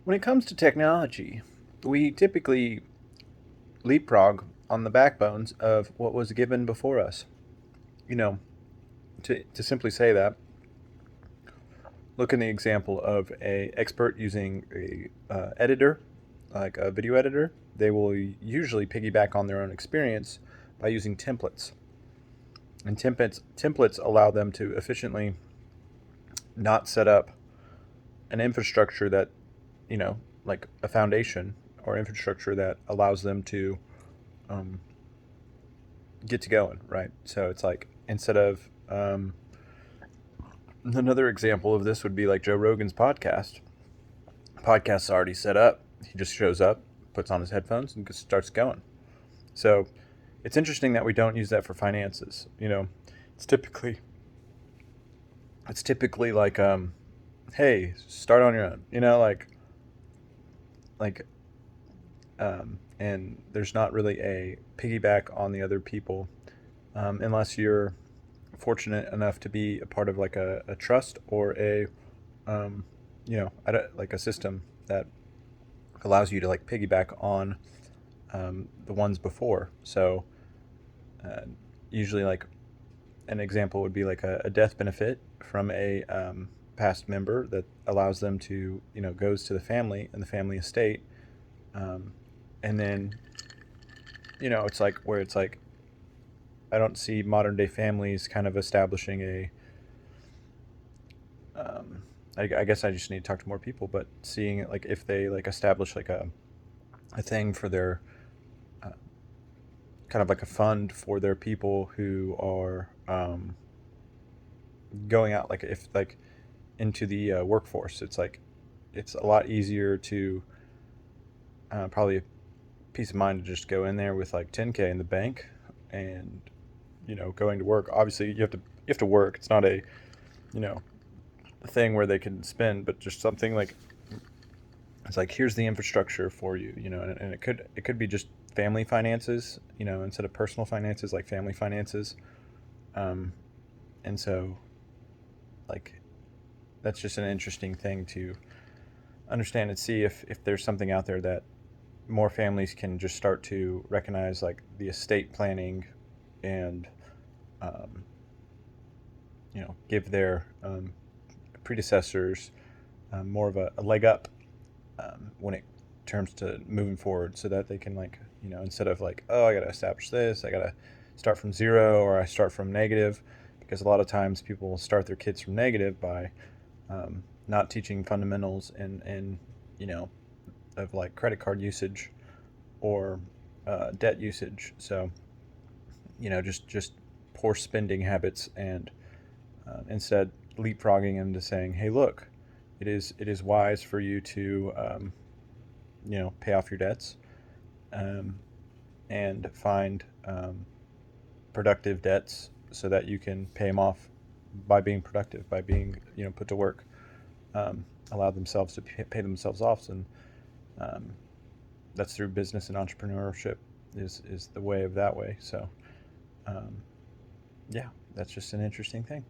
When it comes to technology, we typically leapfrog on the backbones of what was given before us. You know, to simply say that, look in the example of a expert using a editor, like a video editor. They will usually piggyback on their own experience by using templates, and templates allow them to efficiently not set up an infrastructure that you know, like a foundation or infrastructure that allows them to um, get to going, right? So it's like instead of another example of this would be like Joe Rogan's podcast. Podcast's already set up. He just shows up, puts on his headphones, and just starts going. So it's interesting that we don't use that for finances. It's typically it's typically like, hey, start on your own. Like and there's not really a piggyback on the other people, unless you're fortunate enough to be a part of like a trust or um, like a system that allows you to like piggyback on the ones before. So uh, usually, like an example would be like a death benefit from a past member that allows them to goes to the family and the family estate, um, and then it's like where it's like I don't see modern day families kind of establishing a. I guess I just need to talk to more people, but seeing it like if they like establish like a thing for their uh, kind of like a fund for their people who are going out like if like into the workforce, it's like it's a lot easier to probably a peace of mind to just go in there with like 10K in the bank and going to work. Obviously you have to work. It's not a you know thing where they can spend, but just something like it's like here's the infrastructure for you, and it could be just family finances, instead of personal finances, like family finances, um, and so like that's just an interesting thing to understand and see if there's something out there that more families can just start to recognize, like the estate planning, and um, give their predecessors more of a leg up when it terms to moving forward, so that they can like instead of like, oh, I got to establish this, I got to start from zero, or I start from negative, because a lot of times people will start their kids from negative by not teaching fundamentals and you know of like credit card usage or debt usage. So just poor spending habits, and instead leapfrogging into saying, hey, look, it is wise for you to pay off your debts, um, and find productive debts so that you can pay them off by being productive, by being put to work, allow themselves to pay themselves off, and um, that's through business and entrepreneurship is the way of that way. So um, yeah, that's just an interesting thing.